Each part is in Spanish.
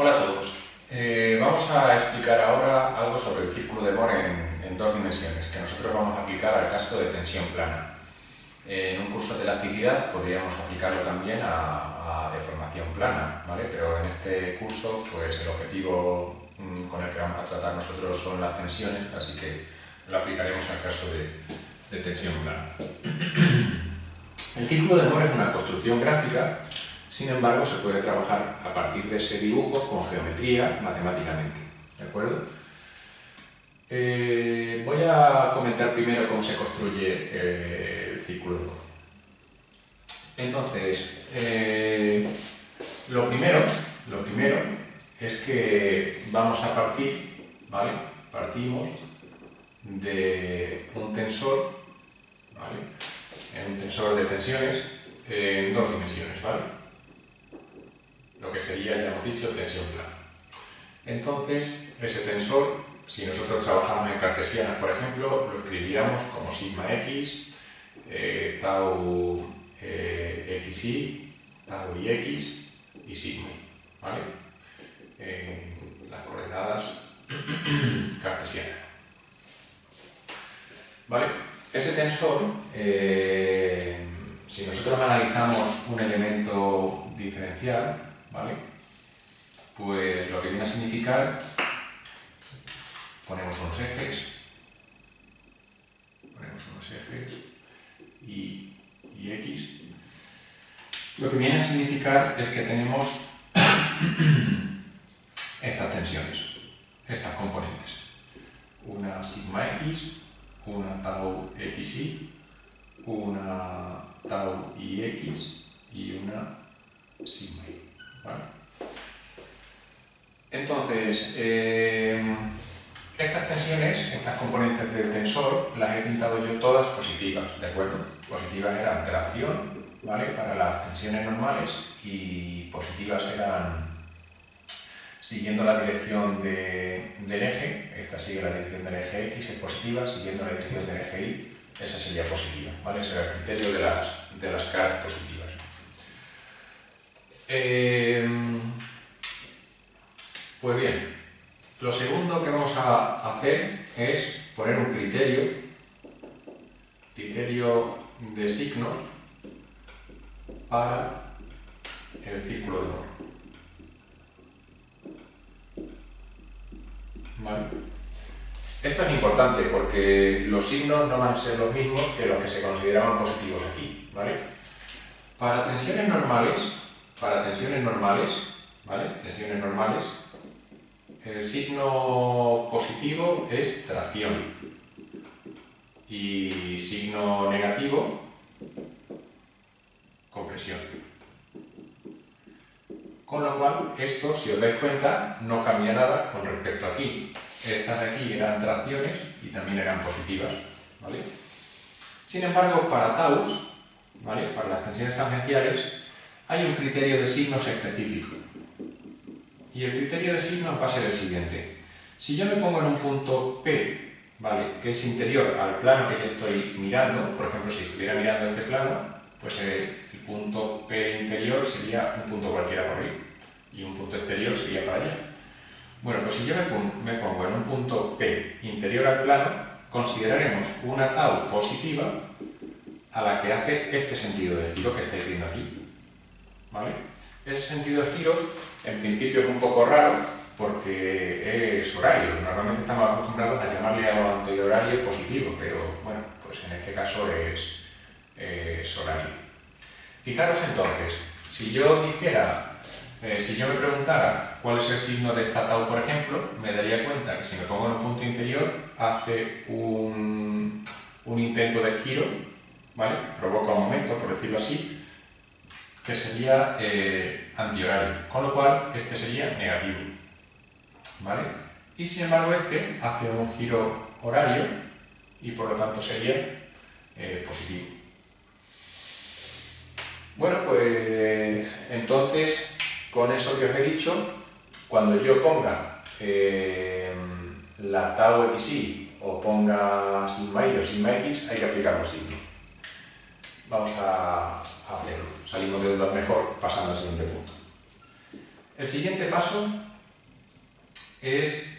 Hola a todos. Vamos a explicar ahora algo sobre el círculo de Bohr en dos dimensiones, que nosotros vamos a aplicar al caso de tensión plana. En un curso de elasticidad podríamos aplicarlo también a deformación plana, ¿vale? Pero en este curso pues el objetivo con el que vamos a tratar nosotros son las tensiones, así que lo aplicaremos al caso de tensión plana. El círculo de Bohr es una construcción gráfica. Sin embargo, se puede trabajar a partir de ese dibujo con geometría matemáticamente, ¿de acuerdo? Voy a comentar primero cómo se construye el círculo de Bohr. Entonces, lo primero es que vamos a partir, ¿vale? Partimos de un tensor, ¿vale? En un tensor de tensiones en dos dimensiones, ¿vale? Lo que sería, ya hemos dicho, tensión plana. Entonces, ese tensor, si nosotros trabajamos en cartesianas, por ejemplo, lo escribiríamos como sigma x, tau xy, tau ix y sigma y, ¿vale? Las coordenadas cartesianas. ¿Vale? Ese tensor, si nosotros analizamos un elemento diferencial, ¿vale? Pues lo que viene a significar, ponemos unos ejes y x, lo que viene a significar es que tenemos estas tensiones, estas componentes, una sigma x, una tau xy, una tau ix y una sigma y, ¿vale? Entonces, estas tensiones, estas componentes del tensor, las he pintado yo todas positivas, ¿de acuerdo? Positivas eran tracción, ¿vale? Para las tensiones normales, y positivas eran siguiendo la dirección del eje. Esta sigue la dirección del eje x, es positiva, siguiendo la dirección del eje y, esa sería positiva, ¿vale? Ese era el criterio de las caras positivas. Pues bien, lo segundo que vamos a hacer es poner un criterio de signos para el círculo de Bohr. ¿Vale? Esto es importante porque los signos no van a ser los mismos que los que se consideraban positivos aquí, ¿vale? Para tensiones normales, ¿vale? Tensiones normales, el signo positivo es tracción y signo negativo, compresión. Con lo cual, esto, si os dais cuenta, no cambia nada con respecto a aquí. Estas de aquí eran tracciones y también eran positivas, ¿vale? Sin embargo, para taus, ¿vale? Para las tensiones tangenciales, hay un criterio de signos específico. Y el criterio de signos va a ser el siguiente. Si yo me pongo en un punto P, ¿vale? Que es interior al plano que yo estoy mirando, por ejemplo, si estuviera mirando este plano, pues el punto P interior sería un punto cualquiera por ahí, y un punto exterior sería para allá. Bueno, pues si yo me pongo en un punto P interior al plano, consideraremos una tau positiva a la que hace este sentido de giro que estáis viendo aquí, ¿vale? Ese sentido de giro, en principio, es un poco raro porque es horario. Normalmente estamos acostumbrados a llamarle a lo antihorario positivo, pero bueno, pues en este caso es horario. Fijaros entonces, si yo me preguntara cuál es el signo de esta tau, por ejemplo, me daría cuenta que si me pongo en un punto interior hace un intento de giro, ¿vale? Provoca un momento, por decirlo así, que sería antihorario, con lo cual este sería negativo, ¿vale? Y sin embargo este hace un giro horario y por lo tanto sería positivo. Bueno, pues entonces, con eso que os he dicho, cuando yo ponga la tau xy o ponga sigma y o sigma x, hay que aplicar los signos. Vamos a hacerlo. Salimos de dudas mejor pasando al siguiente punto. El siguiente paso es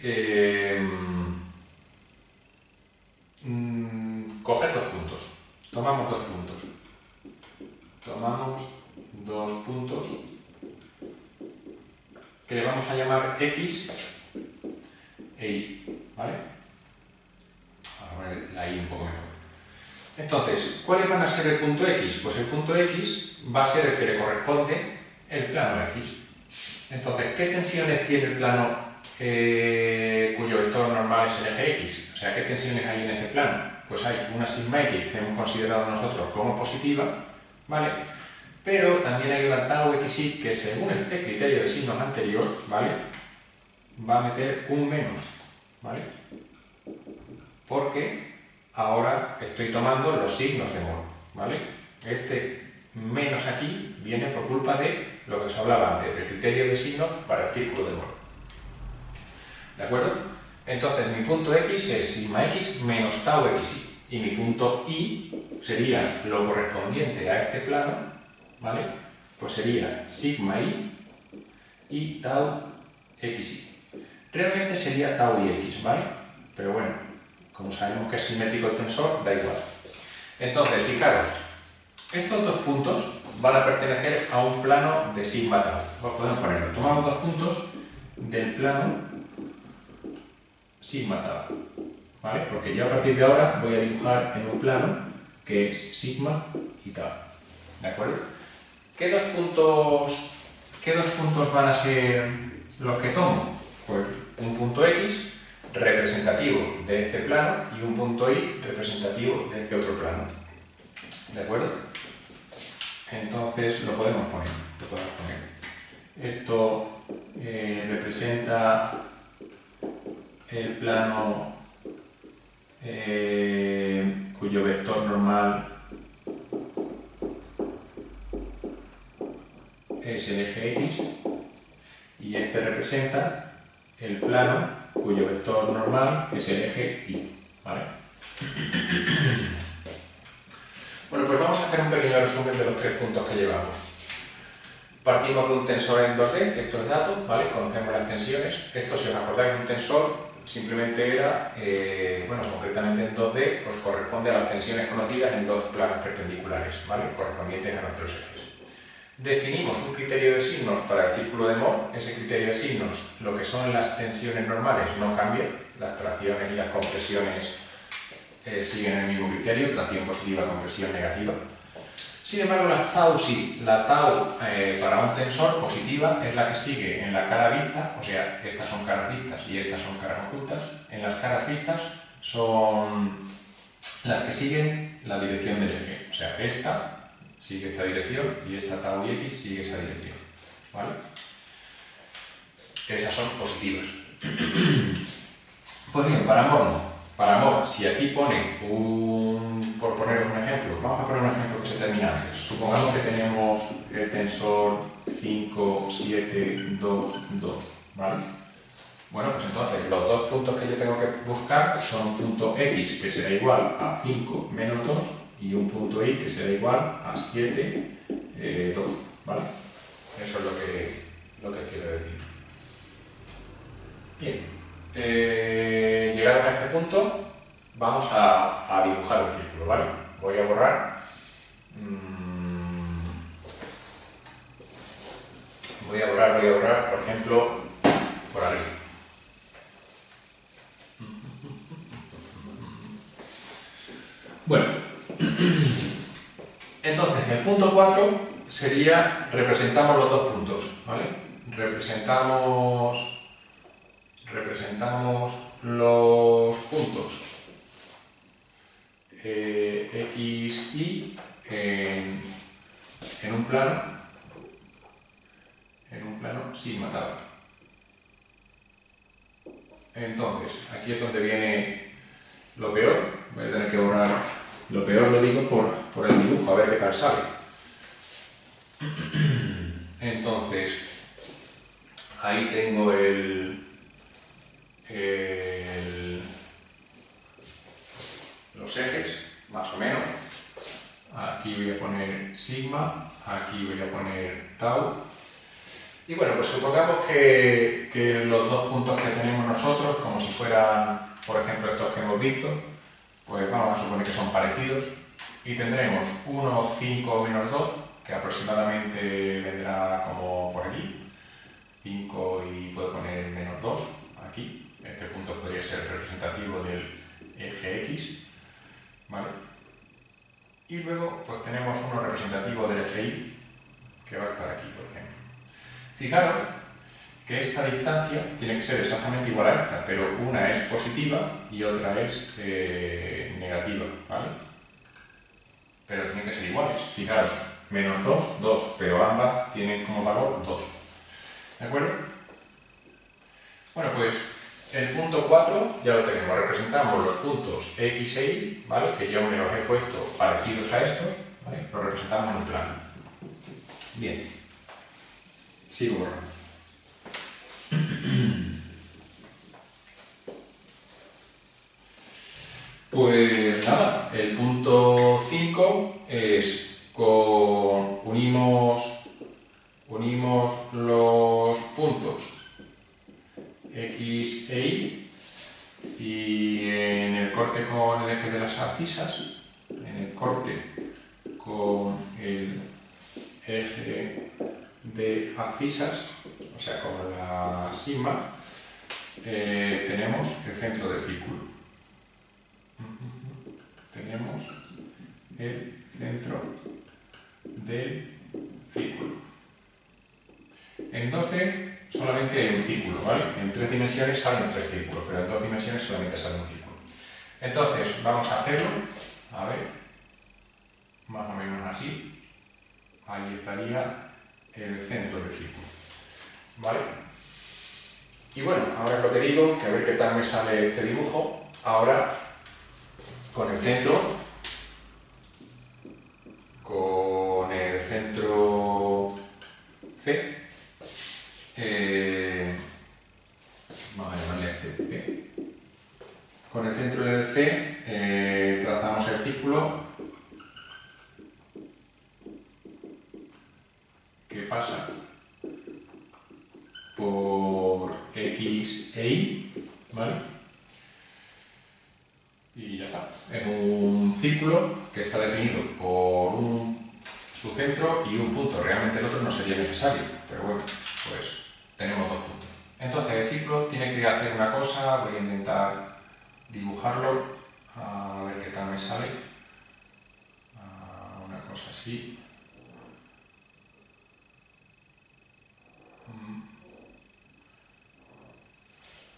coger dos puntos. Tomamos dos puntos. Tomamos dos puntos que le vamos a llamar X e Y, ¿vale? Vamos a ver la Y un poco mejor. Entonces, ¿cuáles van a ser el punto X? Pues el punto X va a ser el que le corresponde el plano X. Entonces, ¿qué tensiones tiene el plano cuyo vector normal es el eje X? O sea, ¿qué tensiones hay en este plano? Pues hay una sigma X que hemos considerado nosotros como positiva, ¿vale? Pero también hay una tau xy que, según este criterio de signos anterior, ¿vale?, va a meter un menos, ¿vale? Porque ahora estoy tomando los signos de mol, ¿vale? Este menos aquí viene por culpa de lo que os hablaba antes, del criterio de signos para el círculo de mol. ¿De acuerdo? Entonces, mi punto X es sigma X menos tau xy. Y mi punto Y sería lo correspondiente a este plano, ¿vale? Pues sería sigma y tau xy. Realmente sería tau y x, ¿vale? Pero bueno, como sabemos que es simétrico el tensor, da igual. Entonces, fijaros, estos dos puntos van a pertenecer a un plano de sigma tau. Pues podemos ponerlo. Tomamos dos puntos del plano sigma tau, ¿vale? Porque yo a partir de ahora voy a dibujar en un plano que es sigma y tau, ¿de acuerdo? ¿Qué dos puntos van a ser los que tomo? Pues un punto X representativo de este plano y un punto Y representativo de este otro plano, ¿de acuerdo? Entonces lo podemos poner. Esto representa el plano cuyo vector normal es el eje X, y este representa el plano cuyo vector normal es el eje Y, ¿vale? Bueno, pues vamos a hacer un pequeño resumen de los tres puntos que llevamos. Partimos de un tensor en 2D, esto es dato, ¿vale? Conocemos las tensiones. Esto, si os acordáis, un tensor simplemente era, bueno, concretamente en 2D, pues corresponde a las tensiones conocidas en dos planos perpendiculares, ¿vale?, correspondientes a nuestros ejes. Definimos un criterio de signos para el círculo de Mohr. Ese criterio de signos, lo que son las tensiones normales, no cambia. Las tracciones y las compresiones siguen el mismo criterio, tracción positiva, compresión negativa. Sin embargo, las tau sí. La tau para un tensor positiva es la que sigue en la cara vista, o sea, estas son caras vistas y estas son caras ocultas. En las caras vistas son las que siguen la dirección del eje, o sea, esta sigue esta dirección y esta tau y x sigue esa dirección, ¿vale? Esas son positivas. Pues bien, para Mohr no. Para Mohr, si aquí pone por poner un ejemplo, vamos a poner un ejemplo que se termina antes. Supongamos que tenemos el tensor 5, 7, 2, 2, ¿vale? Bueno, pues entonces los dos puntos que yo tengo que buscar son un punto X que será igual a 5 menos 2 y un punto Y que será igual a 7, 2, ¿vale? Eso es lo que quiero decir. Bien, llegados a este punto, vamos a dibujar el círculo, ¿vale? Voy a borrar. Voy a borrar, por ejemplo, por arriba. Bueno, entonces el punto 4 sería, representamos los dos puntos, ¿vale? Representamos los puntos X, Y en un plano sigma tau. Entonces, aquí es donde viene lo peor. Voy a tener que borrar. Lo peor lo digo por el dibujo, a ver qué tal sale. Entonces, ahí tengo los ejes, más o menos. Aquí voy a poner sigma, aquí voy a poner tau Y bueno, pues supongamos que los dos puntos que tenemos nosotros, como si fueran, por ejemplo, estos que hemos visto, pues vamos a suponer que son parecidos y tendremos 1, 5 menos 2, que aproximadamente vendrá como por aquí, 5 y puedo poner menos 2 aquí. Este punto podría ser representativo del eje X, ¿vale? Y luego pues tenemos uno representativo del eje Y, que va a estar aquí, por ejemplo. Fijaros que esta distancia tiene que ser exactamente igual a esta, pero una es positiva y otra es negativa, ¿vale? Pero tienen que ser iguales. Fijaros, menos 2, 2, pero ambas tienen como valor 2. ¿De acuerdo? Bueno, pues el punto 4 ya lo tenemos. Representamos los puntos X e Y, ¿vale? Que yo me los he puesto parecidos a estos, ¿vale? Los representamos en un plano. Bien. Sigo borrando. Pues nada, el punto 5 es unimos los puntos X e Y en el corte con el eje de las abscisas, en el corte con el eje de abscisas, o sea, con la sigma, tenemos el centro del círculo. Tenemos el centro del círculo. En 2D solamente hay un círculo, ¿vale? En 3 dimensiones salen 3 círculos, pero en 2 dimensiones solamente sale un círculo. Entonces, vamos a hacerlo, a ver, más o menos así. Ahí estaría el centro del círculo, ¿vale? Y bueno, ahora es lo que digo, que a ver qué tal me sale este dibujo. Ahora, con el centro C, vamos a llamarle a este C. Con el centro del C trazamos el círculo que pasa por X e Y, ¿vale? Y ya está. Es un círculo que está definido por su centro y un punto. Realmente el otro no sería necesario, pero bueno, pues tenemos dos puntos. Entonces el círculo tiene que hacer una cosa, voy a intentar dibujarlo, a ver qué tal me sale. Una cosa así.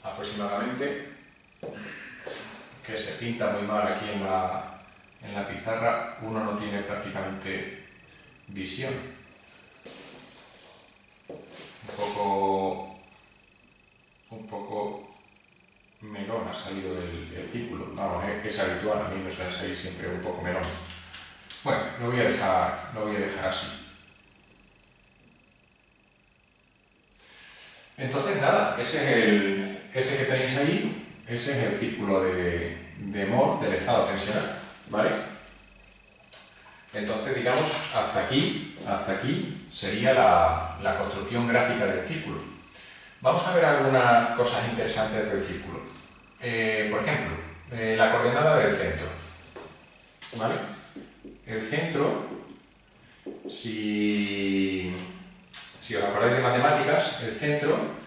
Aproximadamente, que se pinta muy mal aquí en la pizarra, uno no tiene prácticamente visión. Un poco melón ha salido del círculo. Vamos, es habitual, a mí me suele salir siempre un poco melón. Bueno, lo voy a dejar así. Entonces nada, ese que tenéis ahí, ese es el círculo de Mohr del estado tensional, ¿vale? Entonces, digamos, hasta aquí sería la construcción gráfica del círculo. Vamos a ver algunas cosas interesantes del círculo. Por ejemplo, la coordenada del centro, ¿vale? El centro, si os acordáis de matemáticas, el centro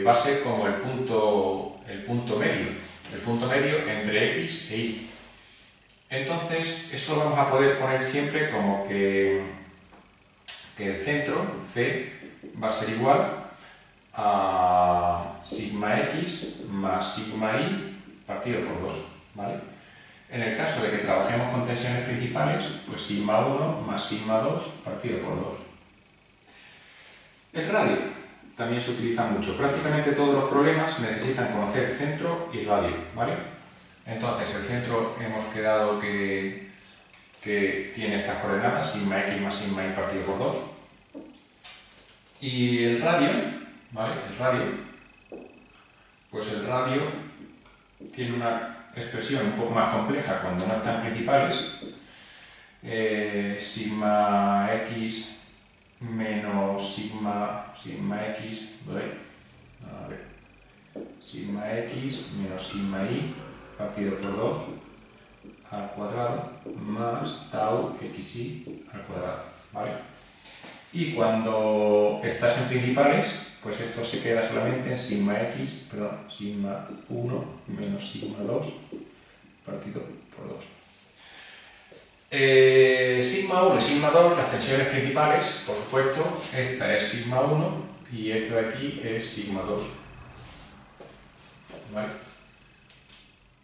va a ser como el punto medio entre X e Y. Entonces, eso lo vamos a poder poner siempre como que el centro, C, va a ser igual a sigma X más sigma Y partido por 2, ¿vale? En el caso de que trabajemos con tensiones principales, pues sigma 1 más sigma 2 partido por 2. El radio también se utiliza mucho. Prácticamente todos los problemas necesitan conocer centro y radio, ¿vale? Entonces, el centro hemos quedado que tiene estas coordenadas, sigma X más sigma Y partido por 2. Y el radio, ¿vale? Pues el radio tiene una expresión un poco más compleja cuando no están principales. Sigma X menos sigma x, ¿vale? A ver, sigma x menos sigma y partido por 2 al cuadrado más tau xy al cuadrado, ¿vale? Y cuando estás en principales, pues esto se queda solamente en sigma 1 menos sigma 2 partido por 2. Sigma 1 y sigma 2, las tensiones principales, por supuesto, esta es sigma 1 y esta de aquí es sigma 2. ¿Vale?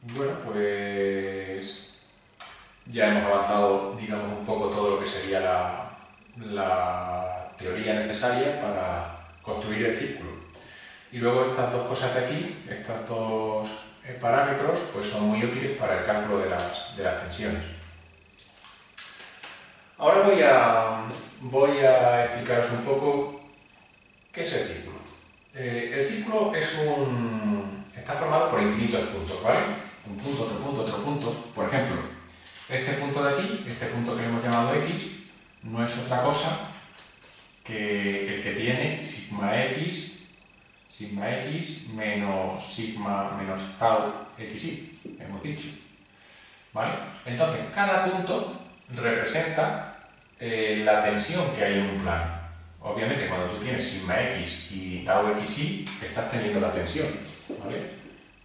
Bueno, pues ya hemos avanzado, digamos, un poco todo lo que sería la teoría necesaria para construir el círculo. Y luego estas dos cosas de aquí, estos dos parámetros, pues son muy útiles para el cálculo de las tensiones. Ahora voy a explicaros un poco qué es el círculo. El círculo está formado por infinitos puntos, ¿vale? Un punto, otro punto, otro punto. Por ejemplo, este punto de aquí, este punto que hemos llamado X, no es otra cosa que el que tiene sigma X menos sigma menos tau xy, hemos dicho. ¿Vale? Entonces, cada punto representa la tensión que hay en un plano. Obviamente, cuando tú tienes sigma x y tau xy, estás teniendo la tensión, ¿vale?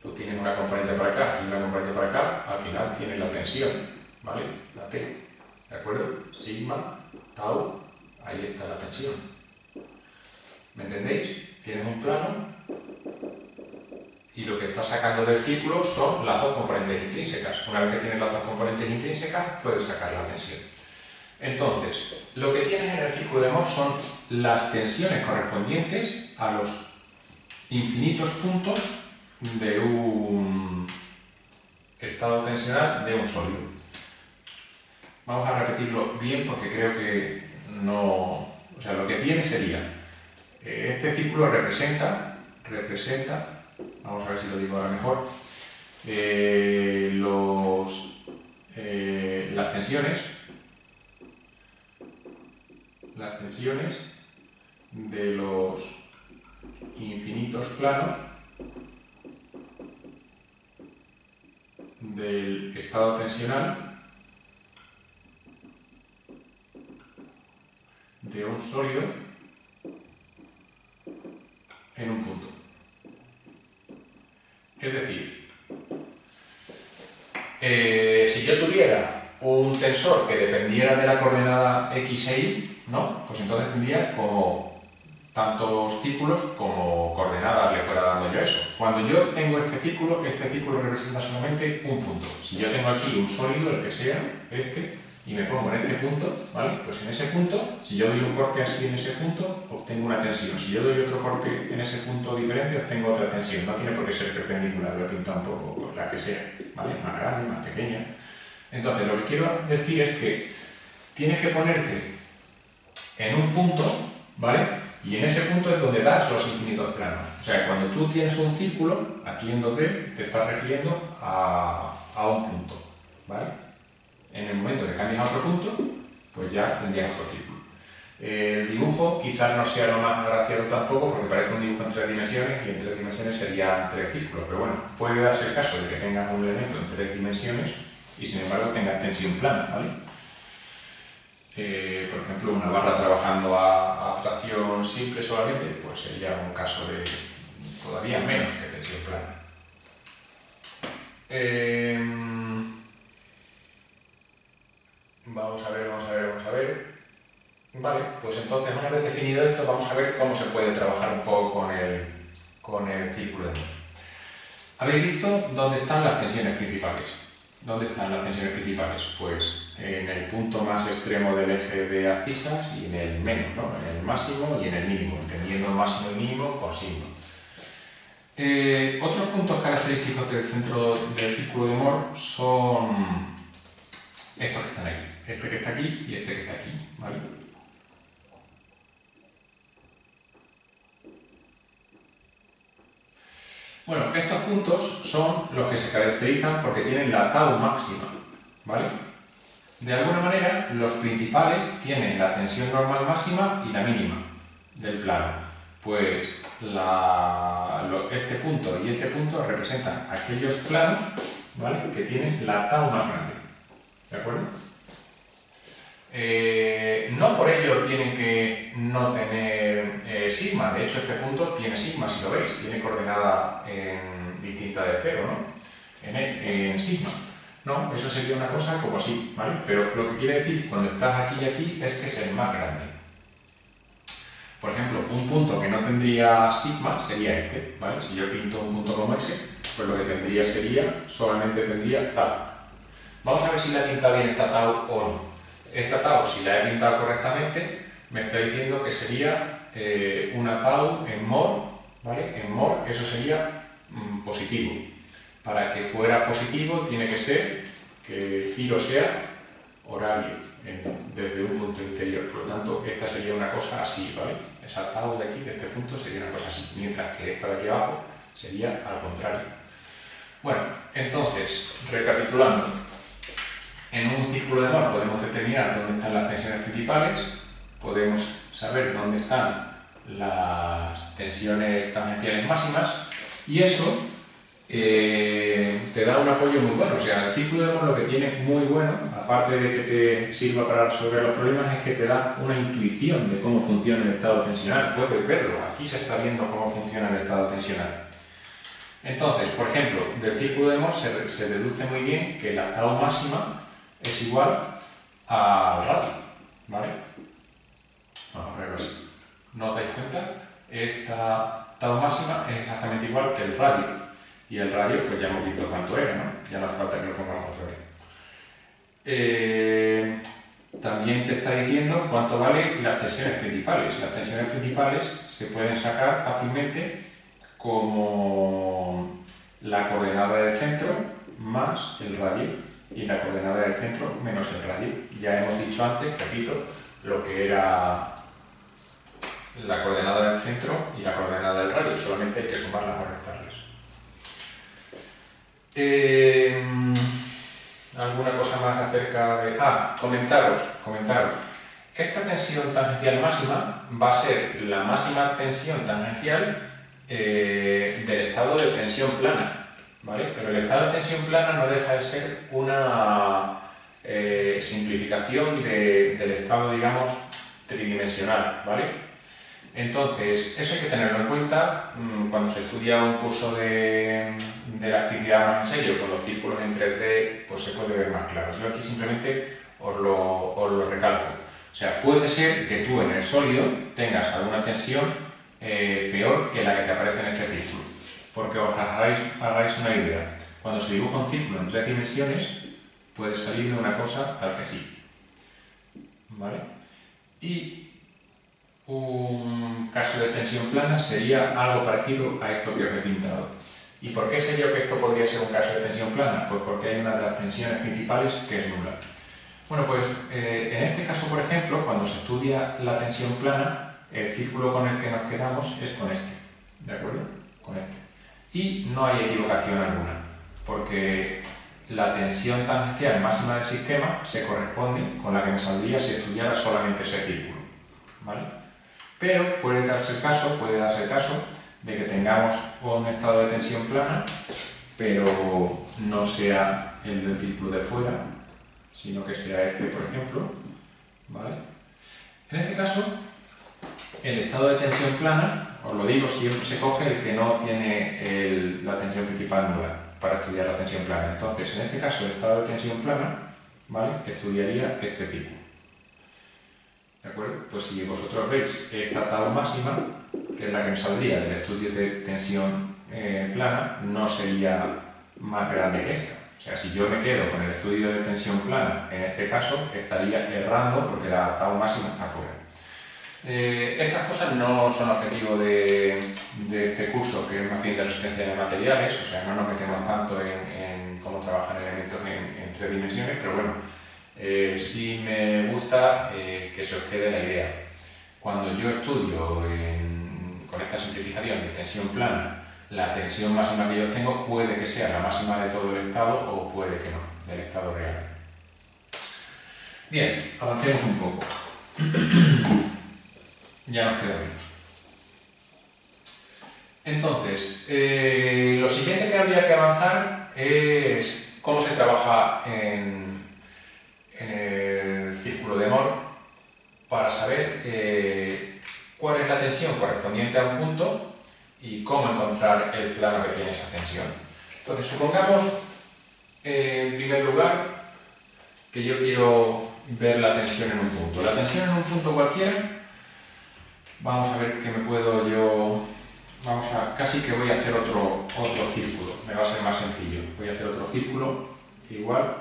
Tú tienes una componente para acá y una componente para acá, al final tienes la tensión, ¿vale? La T, ¿de acuerdo? Sigma, tau, ahí está la tensión. ¿Me entendéis? Tienes un plano y lo que estás sacando del círculo son las dos componentes intrínsecas. Una vez que tienes las dos componentes intrínsecas, puedes sacar la tensión. Entonces, lo que tienes en el círculo de Mohr son las tensiones correspondientes a los infinitos puntos de un estado tensional de un sólido. Vamos a repetirlo bien porque creo que no... O sea, lo que tiene sería... este círculo representa... Vamos a ver si lo digo ahora mejor. Las tensiones de los infinitos planos del estado tensional de un sólido en un punto. Es decir, si yo tuviera un tensor que dependiera de la coordenada x e y, ¿no? Pues entonces tendría como tantos círculos como coordenadas le fuera dando yo eso. Cuando yo tengo este círculo representa solamente un punto. Si yo tengo aquí un sólido, el que sea, y me pongo en este punto, ¿vale? Pues en ese punto, si yo doy un corte así en ese punto, obtengo una tensión. Si yo doy otro corte en ese punto diferente, obtengo otra tensión. No tiene por qué ser perpendicular, lo he pintado un poco la que sea, ¿vale? Más grande, más pequeña. Entonces, lo que quiero decir es que tienes que ponerte en un punto, ¿vale? Y en ese punto es donde das los infinitos planos. O sea, cuando tú tienes un círculo, aquí en 2D, te estás refiriendo a un punto, ¿vale? En el momento que cambias a otro punto, pues ya tendrías otro círculo. El dibujo quizás no sea lo más agraciado tampoco, porque parece un dibujo en 3 dimensiones, y en 3 dimensiones serían 3 círculos. Pero bueno, puede darse el caso de que tengas un elemento en 3 dimensiones y sin embargo tengas tensión plana, ¿vale? Por ejemplo, una barra trabajando a tracción simple solamente, pues sería un caso de todavía menos que tensión plana. Vamos a ver. Vale, pues entonces una vez definido esto, vamos a ver cómo se puede trabajar un poco con el círculo de Mohr. ¿Habéis visto dónde están las tensiones principales? ¿Dónde están las tensiones principales? Pues en el punto más extremo del eje de abscisas y en el menos, ¿no? En el máximo y en el mínimo, entendiendo el máximo y mínimo por signo. Otros puntos característicos del centro del círculo de Mohr son estos que están aquí. Este que está aquí y este que está aquí, ¿vale? Bueno, estos puntos son los que se caracterizan porque tienen la tau máxima, ¿vale? De alguna manera, los principales tienen la tensión normal máxima y la mínima del plano. Pues este punto y este punto representan aquellos planos, ¿vale?, que tienen la tau más grande. ¿De acuerdo? No por ello tienen que no tener sigma. De hecho, este punto tiene sigma, si lo veis. Tiene coordenada distinta de 0, ¿no?, en sigma. No, eso sería una cosa como así, ¿vale? Pero lo que quiere decir cuando estás aquí y aquí es que es el más grande. Por ejemplo, un punto que no tendría sigma sería este, ¿vale? Si yo pinto un punto como ese, pues lo que tendría sería, solamente tendría tau. Vamos a ver si la he pintado bien esta tau o no. Esta tau, si la he pintado correctamente, me está diciendo que sería una tau en mor, ¿vale? En mor eso sería positivo. Para que fuera positivo tiene que ser que el giro sea horario desde un punto interior. Por lo tanto, esta sería una cosa así, ¿vale? Esa tau de aquí, de este punto, sería una cosa así. Mientras que esta de aquí abajo sería al contrario. Bueno, entonces, recapitulando. En un círculo de Mohr podemos determinar dónde están las tensiones principales, podemos saber dónde están las tensiones tangenciales máximas y eso te da un apoyo muy bueno. O sea, el círculo de Mohr lo que tiene muy bueno, aparte de que te sirva para resolver los problemas, es que te da una intuición de cómo funciona el estado tensional. Puedes verlo, aquí se está viendo cómo funciona el estado tensional. Entonces, por ejemplo, del círculo de Mohr se deduce muy bien que la tau máxima es igual al radio, ¿vale? Vamos a verlo así. ¿No os dais cuenta? Esta tau máxima es exactamente igual que el radio. Y el radio, pues ya hemos visto cuánto era, ¿no? Ya no hace falta que lo pongamos otra vez. También te está diciendo cuánto valen las tensiones principales. Las tensiones principales se pueden sacar fácilmente como la coordenada del centro más el radio y la coordenada del centro menos el radio. Ya hemos dicho antes, repito, lo que era la coordenada del centro y la coordenada del radio, solamente hay que sumarlas o restarlas. ¿Alguna cosa más acerca de...? Comentaros. Esta tensión tangencial máxima va a ser la máxima tensión tangencial del estado de tensión plana, ¿vale? Pero el estado de tensión plana no deja de ser una simplificación del estado, digamos, tridimensional, ¿vale? Entonces, eso hay que tenerlo en cuenta cuando se estudia un curso de la actividad más en serio, con los círculos en 3D, pues se puede ver más claro. Yo aquí simplemente os lo recalco. O sea, puede ser que tú en el sólido tengas alguna tensión peor que la que te aparece en este círculo. Porque os hagáis una idea. Cuando se dibuja un círculo en 3 dimensiones, puede salir de una cosa tal que sí, ¿vale? Y un caso de tensión plana sería algo parecido a esto que os he pintado. ¿Y por qué sé yo que esto podría ser un caso de tensión plana? Pues porque hay una de las tensiones principales que es nula. Bueno, pues en este caso, por ejemplo, cuando se estudia la tensión plana, el círculo con el que nos quedamos es con este, ¿de acuerdo? Con este. Y no hay equivocación alguna, porque la tensión tangencial máxima del sistema se corresponde con la que me saldría si estudiara solamente ese círculo, ¿vale? Pero puede darse el caso de que tengamos un estado de tensión plana, pero no sea el del círculo de fuera, sino que sea este, por ejemplo, ¿vale? En este caso, el estado de tensión plana, os lo digo, siempre se coge el que no tiene la tensión principal nula para estudiar la tensión plana. Entonces, en este caso, el estado de tensión plana, ¿vale?, estudiaría este círculo. ¿De acuerdo? Pues si vosotros veis esta tau máxima, que es la que me saldría del estudio de tensión plana, no sería más grande que esta. O sea, si yo me quedo con el estudio de tensión plana, en este caso, estaría errando porque la tau máxima está fuera. Estas cosas no son objetivo de este curso, que es más bien de resistencia de materiales, o sea, no nos metemos tanto en cómo trabajan elementos en 3 dimensiones, pero bueno, sí me gusta que se os quede la idea. Cuando yo estudio con esta simplificación de tensión plana, la tensión máxima que yo tengo puede que sea la máxima de todo el estado o puede que no, del estado real. Bien, avancemos un poco. Ya nos queda menos. Entonces, lo siguiente que habría que avanzar es cómo se trabaja en el círculo de Mohr para saber cuál es la tensión correspondiente a un punto y cómo encontrar el plano que tiene esa tensión. Entonces, supongamos, en primer lugar, que yo quiero ver la tensión en un punto. La tensión en un punto cualquiera, vamos a ver qué me puedo yo... casi que voy a hacer otro círculo, me va a ser más sencillo. Voy a hacer otro círculo igual.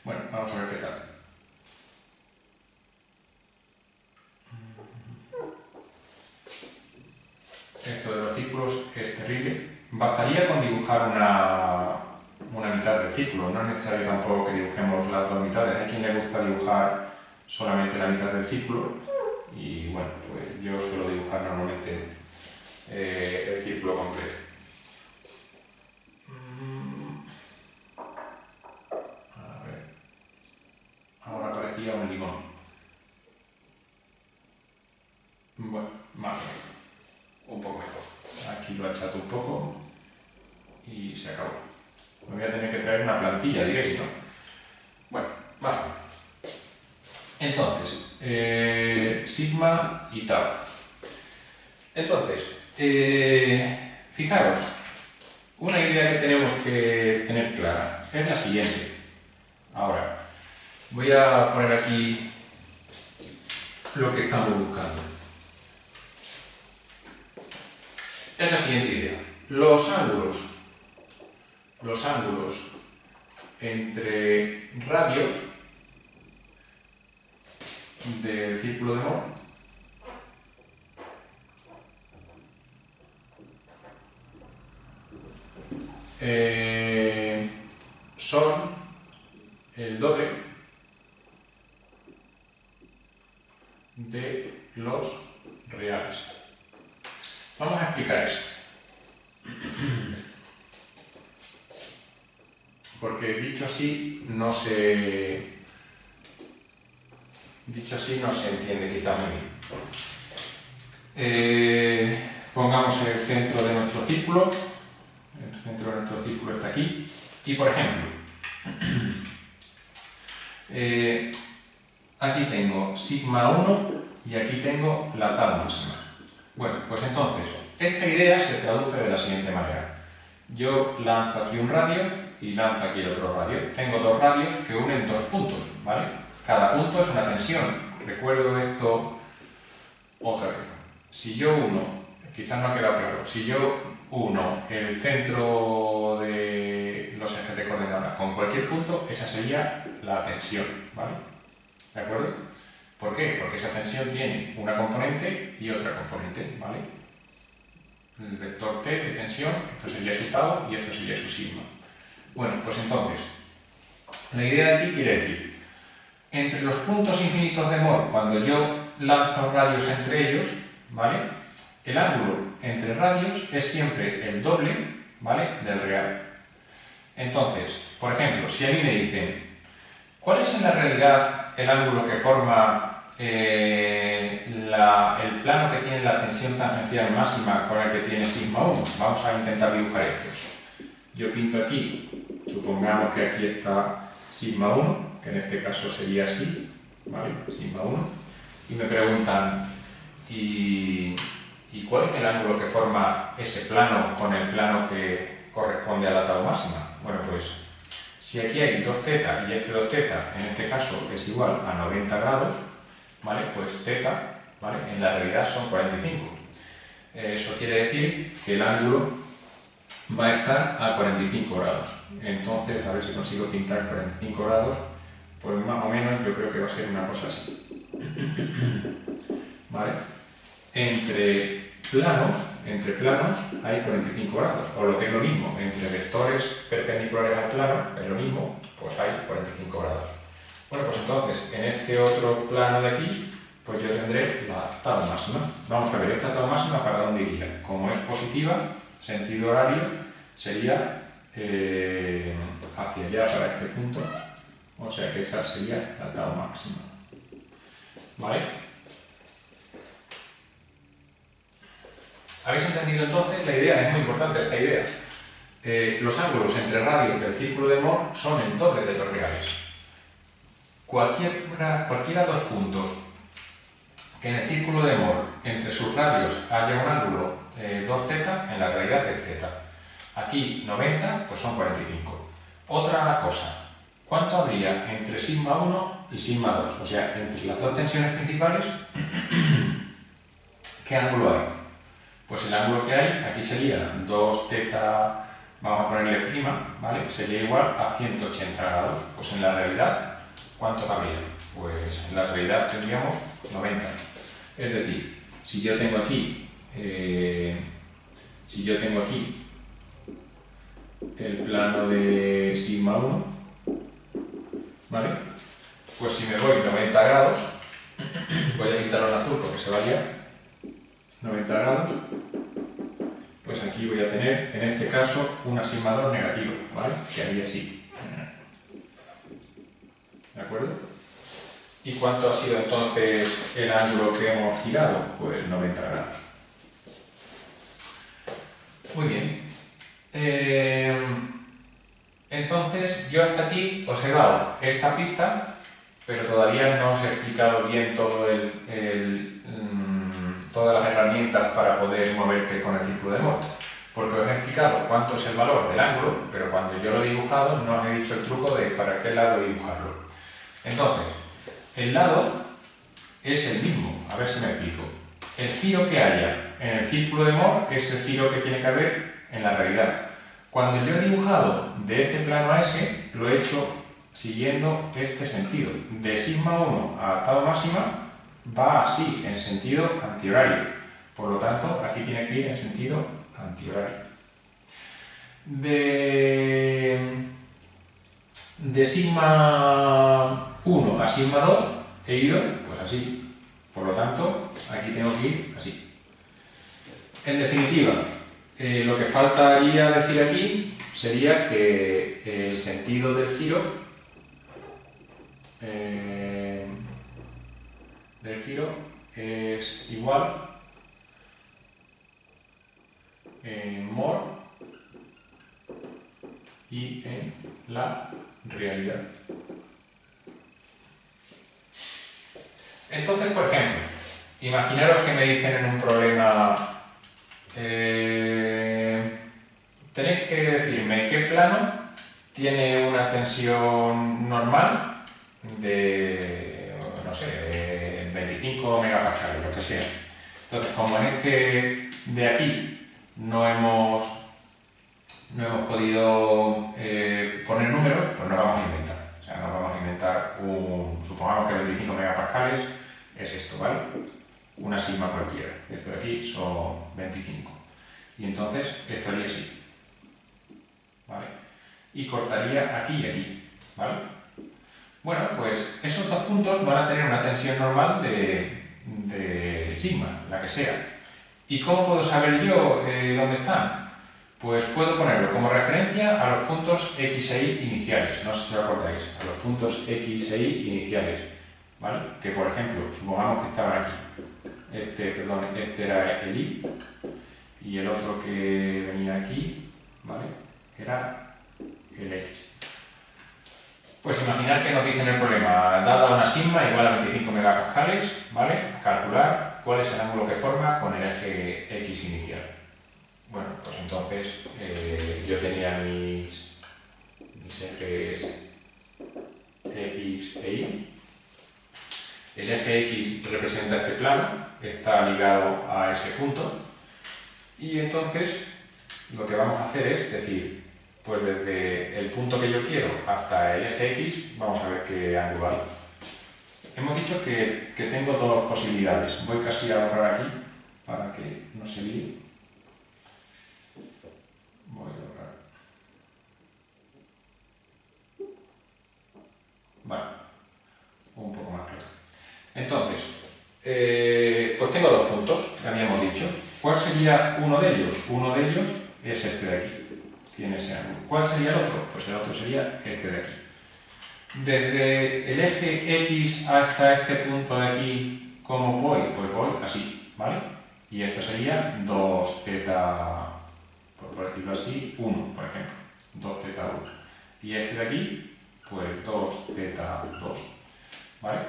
Bueno, vamos a ver qué tal. Esto de los círculos es terrible. Bastaría con dibujar una mitad del círculo, no es necesario tampoco que dibujemos las dos mitades. Hay quien le gusta dibujar solamente la mitad del círculo y bueno, pues yo suelo dibujar normalmente el círculo completo. A ver, ahora parecía un limón. Bueno, más o menos, un poco mejor. Aquí lo achato un poco y se acabó. Me voy a tener que traer una plantilla, diréis, ¿no? Bueno, más o menos. Entonces, sigma y tau. Entonces, fijaros, una idea que tenemos que tener clara es la siguiente. Ahora, voy a poner aquí lo que estamos buscando. Es la siguiente idea. Los ángulos entre radios del círculo de Mohr son el doble de los reales. Vamos a explicar eso. Porque dicho así no se entiende quizá muy bien. Pongamos el centro de nuestro círculo. El centro de nuestro círculo está aquí. Y por ejemplo, aquí tengo sigma 1 y aquí tengo la tau máxima. Bueno, pues entonces, esta idea se traduce de la siguiente manera. Yo lanzo aquí un radio y lanzo aquí el otro radio. Tengo dos radios que unen dos puntos, ¿vale? Cada punto es una tensión. Recuerdo esto otra vez. Si yo uno, quizás no ha quedado claro, si yo uno el centro de los ejes de coordenadas con cualquier punto, esa sería la tensión, ¿vale? ¿De acuerdo? ¿Por qué? Porque esa tensión tiene una componente y otra componente, ¿vale? El vector t de tensión, esto sería su tau y esto sería su sigma. Bueno, pues entonces, la idea de aquí quiere decir, entre los puntos infinitos de Mohr, cuando yo lanzo radios entre ellos, ¿vale? El ángulo entre radios es siempre el doble, ¿vale?, del real. Entonces, por ejemplo, si a mí me dicen, ¿cuál es en la realidad el ángulo que forma el plano que tiene la tensión tangencial máxima con el que tiene sigma 1? Vamos a intentar dibujar esto. Yo pinto aquí, supongamos que aquí está sigma 1, que en este caso sería así, ¿vale? Sigma 1, y me preguntan, ¿y cuál es el ángulo que forma ese plano con el plano que corresponde a la tau máxima? Bueno, pues si aquí hay 2θ y este 2θ en este caso es igual a 90 grados, ¿vale? Pues θ, ¿vale?, en la realidad son 45. Eso quiere decir que el ángulo va a estar a 45 grados. Entonces, a ver si consigo pintar 45 grados, pues más o menos yo creo que va a ser una cosa así. ¿Vale? Entre planos hay 45 grados, o lo que es lo mismo, entre vectores perpendiculares al plano, es lo mismo, pues hay 45 grados. Bueno, pues entonces, en este otro plano de aquí, pues yo tendré la tau máxima. Vamos a ver, ¿esta tau máxima para dónde iría? Como es positiva, sentido horario, sería hacia allá para este punto, o sea que esa sería la tau máxima. ¿Vale? ¿Habéis entendido entonces la idea? Es muy importante esta idea. Los ángulos entre radios del círculo de Moore son el doble de los reales. Cualquiera dos puntos que en el círculo de Moore entre sus radios haya un ángulo 2θ, en la realidad es θ. Aquí 90, pues son 45. Otra cosa, ¿cuánto habría entre sigma 1 y sigma 2? O sea, entre las dos tensiones principales, ¿qué ángulo hay? Pues el ángulo que hay, aquí sería 2θ, vamos a ponerle prima, ¿vale? Sería igual a 180 grados. Pues en la realidad, ¿cuánto cabría? Pues en la realidad tendríamos 90. Es decir, si yo tengo aquí el plano de sigma 1, ¿vale? Pues si me voy 90 grados, voy a quitarlo en azul porque se vaya 90 grados, pues aquí voy a tener, en este caso, una sigma 2 negativa, ¿vale? Que haría así. ¿De acuerdo? ¿Y cuánto ha sido entonces el ángulo que hemos girado? Pues 90 grados. Muy bien. Entonces, yo hasta aquí os he dado esta pista, pero todavía no os he explicado bien todo todas las herramientas para poder moverte con el círculo de Moore. Porque os he explicado cuánto es el valor del ángulo, pero cuando yo lo he dibujado no os he dicho el truco de para qué lado dibujarlo. Entonces, el lado es el mismo, a ver si me explico. El giro que haya en el círculo de Moore es el giro que tiene que haber en la realidad. Cuando yo he dibujado de este plano a ese, lo he hecho siguiendo este sentido. De sigma 1 a tau máxima va así, en sentido antihorario. Por lo tanto, aquí tiene que ir en sentido antihorario. De sigma 1 a sigma 2 he ido pues así. Por lo tanto, aquí tengo que ir así. En definitiva, lo que faltaría decir aquí sería que el sentido del giro es igual en Moore y en la realidad. Entonces, por ejemplo, imaginaros que me dicen en un problema tenéis que decirme qué plano tiene una tensión normal de, no sé, de 25 megapascales, lo que sea. Entonces, como en este de aquí no hemos podido poner números, pues no vamos a inventar. O sea, no vamos a inventar supongamos que 25 megapascales es esto, ¿vale? Una sigma cualquiera. Esto de aquí son 25. Y entonces esto haría así, ¿vale? Y cortaría aquí y aquí, ¿vale? Bueno, pues esos dos puntos van a tener una tensión normal de sigma, la que sea. ¿Y cómo puedo saber yo dónde están? Pues puedo ponerlo como referencia a los puntos X e Y iniciales, no sé si os acordáis, a los puntos X e Y iniciales, ¿vale? Que por ejemplo, supongamos que estaban aquí. Este era el Y y el otro que venía aquí, ¿vale? Era el X. Pues imaginar que nos dicen el problema, dada una sigma igual a 25 megapascales, ¿vale? Calcular cuál es el ángulo que forma con el eje X inicial. Bueno, pues entonces yo tenía mis ejes X e Y. El eje X representa este plano, está ligado a ese punto. Y entonces lo que vamos a hacer es decir, pues desde el punto que yo quiero hasta el eje X, vamos a ver qué ángulo hay. Hemos dicho que tengo dos posibilidades. Voy casi a borrar aquí para que no se líe. Voy a borrar. Vale, un poco más claro. Entonces, pues tengo dos puntos, ya habíamos dicho. ¿Cuál sería uno de ellos? Uno de ellos es este de aquí. tiene ese ángulo. ¿Cuál sería el otro? Pues el otro sería este de aquí. Desde el eje X hasta este punto de aquí, ¿cómo voy? Pues voy así, ¿vale? Y esto sería 2θ, por decirlo así, 1, por ejemplo. 2θ1. Y este de aquí, pues 2θ2, ¿vale?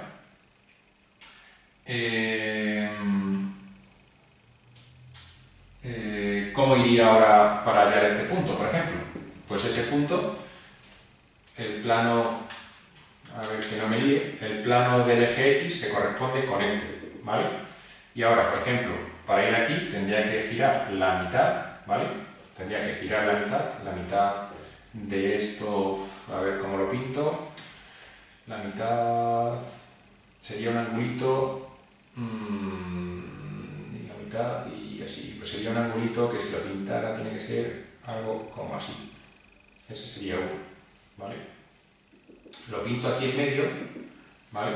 ¿Cómo iría ahora para hallar este punto, por ejemplo? Pues ese punto, el plano, a ver que no me líe, el plano del eje X se corresponde con este, ¿vale? Y ahora, por ejemplo, para ir aquí tendría que girar la mitad, ¿vale? Tendría que girar la mitad de esto, a ver cómo lo pinto, la mitad sería un angulito, la mitad y así, pues sería un angulito que si lo pintara tiene que ser algo como así, ese sería uno, ¿vale? Lo pinto aquí en medio, ¿vale?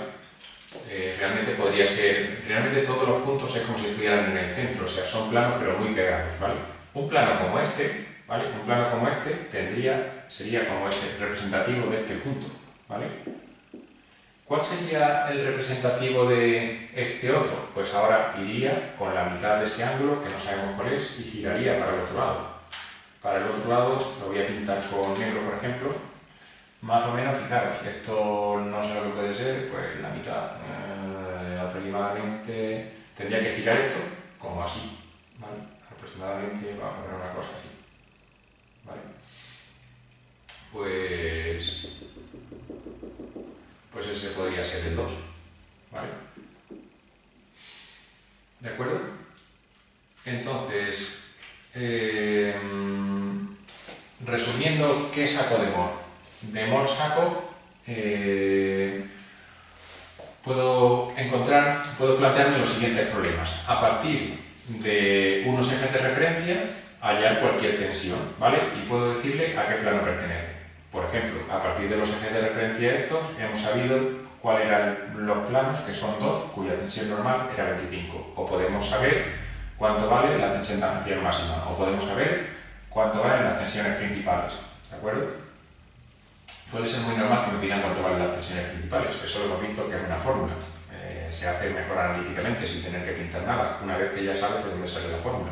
Realmente podría ser, realmente todos los puntos es como si estuvieran en el centro, o sea, son planos pero muy pegados, ¿vale? Un plano como este, ¿vale? Un plano como este sería como este, representativo de este punto, ¿vale? ¿Cuál sería el representativo de este otro? Pues ahora iría con la mitad de ese ángulo, que no sabemos cuál es, y giraría para el otro lado. Para el otro lado lo voy a pintar con negro, por ejemplo. Más o menos, fijaros, esto no sé lo que puede ser, pues la mitad. Aproximadamente tendría que girar esto como así, ¿vale? Aproximadamente vamos a poner una cosa así, ¿vale? Pues ese podría ser el 2, ¿vale? ¿De acuerdo? Entonces, resumiendo, ¿qué saco de Moore? De Moore saco, puedo plantearme los siguientes problemas. A partir de unos ejes de referencia, hallar cualquier tensión, ¿vale? Y puedo decirle a qué plano pertenece. Por ejemplo, a partir de los ejes de referencia estos, hemos sabido cuáles eran los planos, que son dos, cuya tensión normal era 25. O podemos saber cuánto vale la tensión tangencial máxima, o podemos saber cuánto valen las tensiones principales, ¿de acuerdo? Suele ser muy normal que me pidan cuánto valen las tensiones principales, eso lo hemos visto que es una fórmula. Se hace mejor analíticamente sin tener que pintar nada, una vez que ya sabes de dónde sale la fórmula.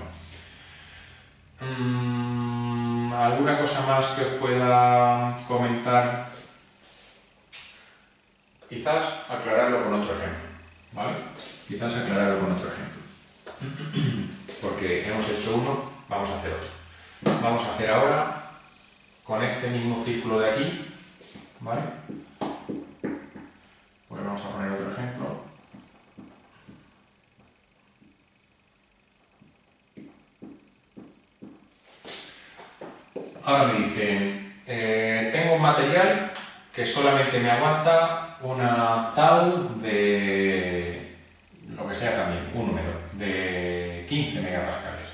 ¿Alguna cosa más que os pueda comentar? Quizás aclararlo con otro ejemplo, ¿vale? Quizás aclararlo con otro ejemplo. Porque hemos hecho uno, vamos a hacer otro. Vamos a hacer ahora con este mismo círculo de aquí, ¿vale? Pues vamos a poner otro ejemplo. Ahora me dicen, tengo un material que solamente me aguanta una tau de, lo que sea también, un número, de 15 megapascales.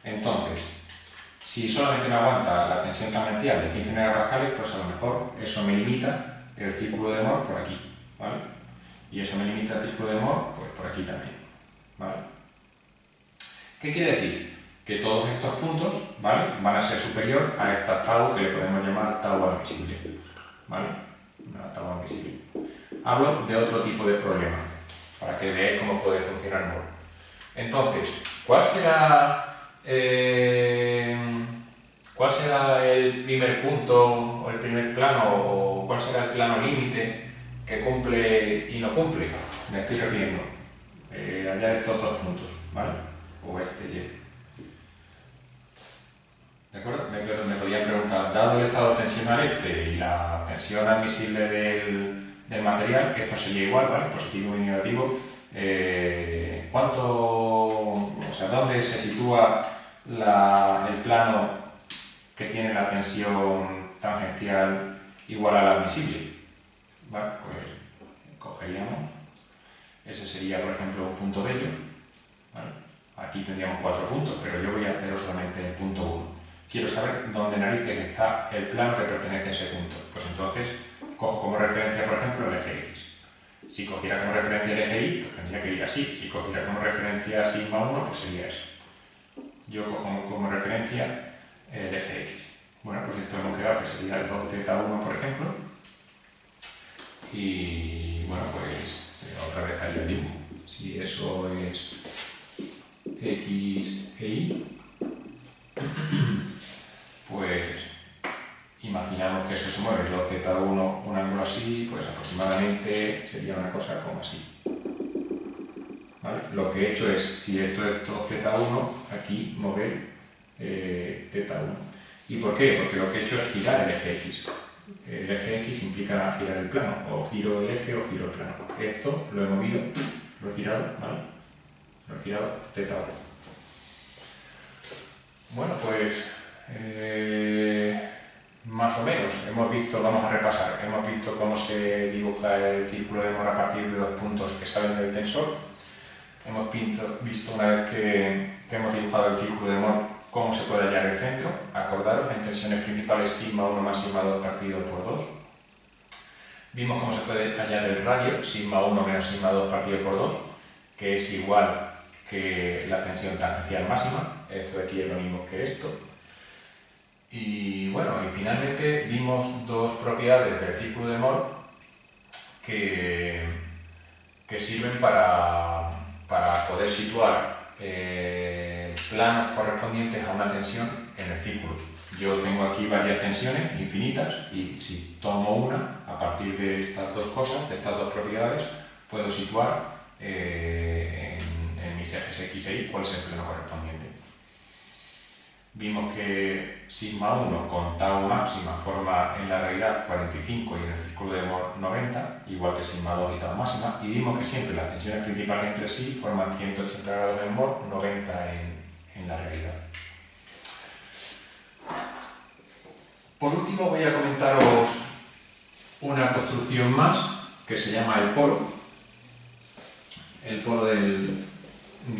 Entonces, si solamente me aguanta la tensión tangencial de 15 megapascales, pues a lo mejor eso me limita el círculo de Moore por aquí, ¿vale? Y eso me limita el círculo de Moore pues por aquí también, ¿vale? ¿Qué quiere decir? Que todos estos puntos, ¿vale?, van a ser superior a esta tau que le podemos llamar tau admisible, ¿vale? Una tau admisible. Hablo de otro tipo de problema, para que veáis cómo puede funcionar Moore. Entonces, ¿cuál será el primer punto o el primer plano o cuál será el plano límite que cumple y no cumple? Me estoy refiriendo hallar estos dos puntos, ¿vale? O este y este. ¿De acuerdo? Me podían preguntar, dado el estado tensional este y la tensión admisible del material, esto sería igual, ¿vale? Positivo y negativo. ¿Dónde se sitúa el plano que tiene la tensión tangencial igual a la admisible? Vale, pues cogeríamos, ese sería, por ejemplo, un punto de ellos, ¿vale? Aquí tendríamos 4 puntos, pero yo voy a hacer solamente el punto 1. Quiero saber dónde narices está el plano que pertenece a ese punto. Pues entonces cojo como referencia, por ejemplo, el eje X. Si cogiera como referencia el eje Y, pues tendría que ir así. Si cogiera como referencia sigma 1, pues sería eso. Yo cojo como referencia el eje X, Bueno, pues esto hemos quedado que sería el 2θ1, por ejemplo. Y bueno, pues otra vez ahí el dibujo. Si eso es X e Y, pues imaginamos que eso se mueve, 2θ1, un ángulo así, pues aproximadamente sería una cosa como así. ¿Vale? Lo que he hecho es, si esto es 2θ1, aquí mover θ1. ¿Y por qué? Porque lo que he hecho es girar el eje X. El eje X implica girar el plano, o giro el eje o giro el plano. Esto lo he movido, lo he girado, ¿vale? Lo he girado θ1. Bueno, pues más o menos hemos visto, vamos a repasar, hemos visto cómo se dibuja el círculo de Mohr a partir de dos puntos que salen del tensor. Hemos visto una vez que hemos dibujado el círculo de Mohr cómo se puede hallar el centro. Acordaros, en tensiones principales sigma 1 más sigma 2 partido por 2. Vimos cómo se puede hallar el radio, sigma 1 menos sigma 2 partido por 2, que es igual que la tensión tangencial máxima. Esto de aquí es lo mismo que esto. Y bueno, y finalmente vimos dos propiedades del círculo de Mohr que sirven para poder situar planos correspondientes a una tensión en el círculo. Yo tengo aquí varias tensiones infinitas y si tomo una, a partir de estas dos cosas, de estas dos propiedades, puedo situar en mis ejes X e Y cuál es el plano correspondiente. Vimos que sigma 1 con tau máxima forma en la realidad 45 y en el círculo de Mohr 90, igual que sigma 2 y tau máxima, y vimos que siempre las tensiones principales entre sí forman 180 grados en Mohr, 90 en la realidad. Por último voy a comentaros una construcción más que se llama el polo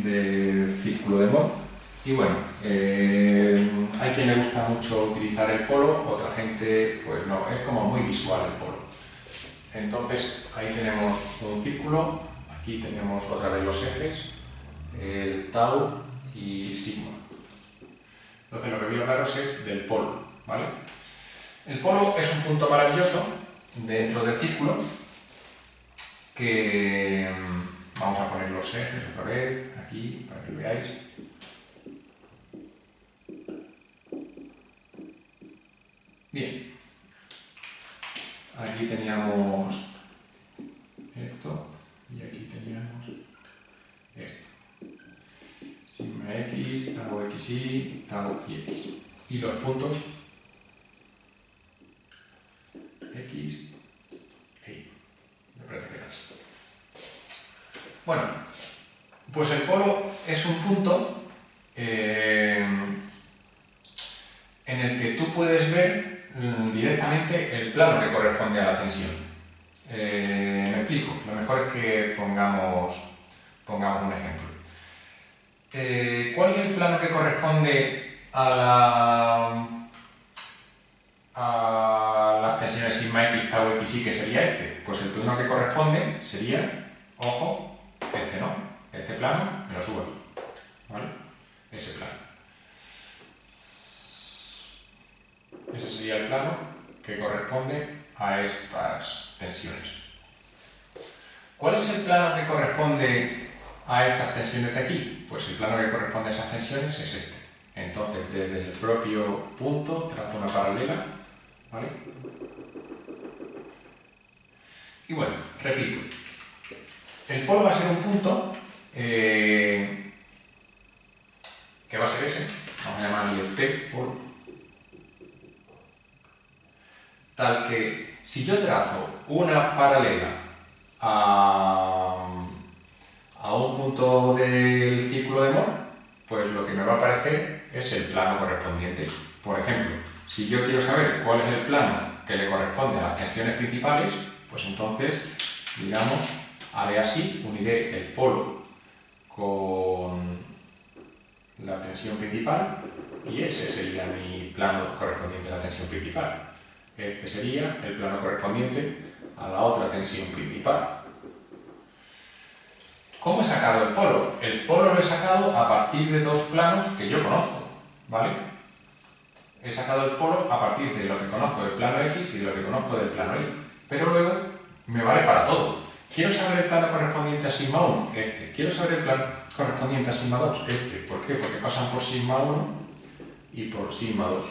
del círculo de Mohr. Y bueno, hay quien le gusta mucho utilizar el polo, otra gente pues no, es como muy visual el polo. Entonces ahí tenemos un círculo, aquí tenemos otra vez los ejes, el tau y sigma. Entonces lo que voy a hablaros es del polo, ¿vale? El polo es un punto maravilloso dentro del círculo que vamos a poner los ejes otra vez aquí para que lo veáis. Bien, aquí teníamos esto y aquí teníamos esto. Sigma X, tau XY, tau y X. Y los puntos X e Y. Me parece que era esto. Bueno, pues el polo es un punto en el que tú puedes ver directamente el plano que corresponde a la tensión. Me explico, lo mejor es que pongamos un ejemplo. ¿Cuál es el plano que corresponde a las tensiones sigma X, tau XY, que sería este? Pues el plano que corresponde sería, ojo, este no, este plano me lo subo aquí, ¿vale? Ese plano. Ese sería el plano que corresponde a estas tensiones. ¿Cuál es el plano que corresponde a estas tensiones de aquí? Pues el plano que corresponde a esas tensiones es este. Entonces, desde el propio punto trazo una paralela, ¿vale? Y bueno, repito. El polo va a ser un punto que va a ser ese. Vamos a llamarlo el T-polo. Tal que si yo trazo una paralela a un punto del círculo de Mohr, pues lo que me va a aparecer es el plano correspondiente. Por ejemplo, si yo quiero saber cuál es el plano que le corresponde a las tensiones principales, pues entonces, digamos, haré así, uniré el polo con la tensión principal y ese sería mi plano correspondiente a la tensión principal. Este sería el plano correspondiente a la otra tensión principal. ¿Cómo he sacado el polo? El polo lo he sacado a partir de dos planos que yo conozco, ¿vale? He sacado el polo a partir de lo que conozco del plano X y de lo que conozco del plano Y. Pero luego me vale para todo. Quiero saber el plano correspondiente a sigma 1, este. Quiero saber el plano correspondiente a sigma 2, este. ¿Por qué? Porque pasan por sigma 1 y por sigma 2.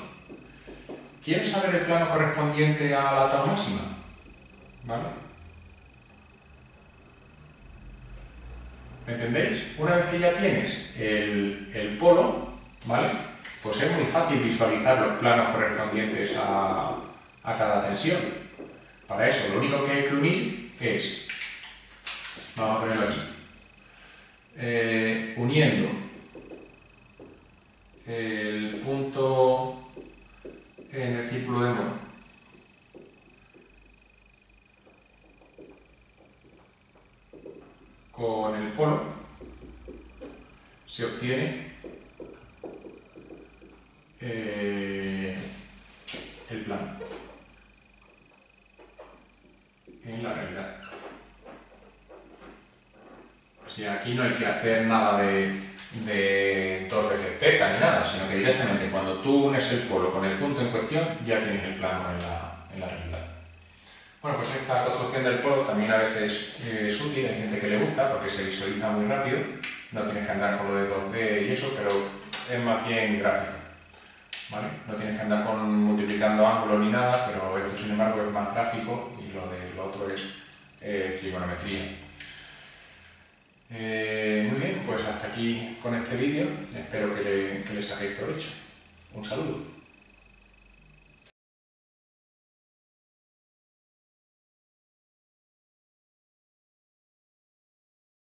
Quiero saber el plano correspondiente a la tau máxima, ¿vale? ¿Me entendéis? Una vez que ya tienes el polo, ¿vale? Pues es muy fácil visualizar los planos correspondientes a cada tensión. Para eso, lo único que hay que unir es, vamos a ponerlo aquí, uniendo el punto en el círculo de Mohr con el polo, se obtiene el plano en la realidad. O sea, aquí no hay que hacer nada de 2 veces teta ni nada, sino que directamente cuando tú unes el polo con el punto en cuestión ya tienes el plano en la realidad. Bueno, pues esta construcción del polo también a veces es útil, hay gente que le gusta porque se visualiza muy rápido, no tienes que andar con lo de 2D y eso, pero es más bien gráfico, ¿vale? No tienes que andar multiplicando ángulos ni nada, pero esto sin embargo es más gráfico y lo otro es trigonometría. Muy bien, pues hasta aquí con este vídeo, espero que le saquéis provecho. Un saludo.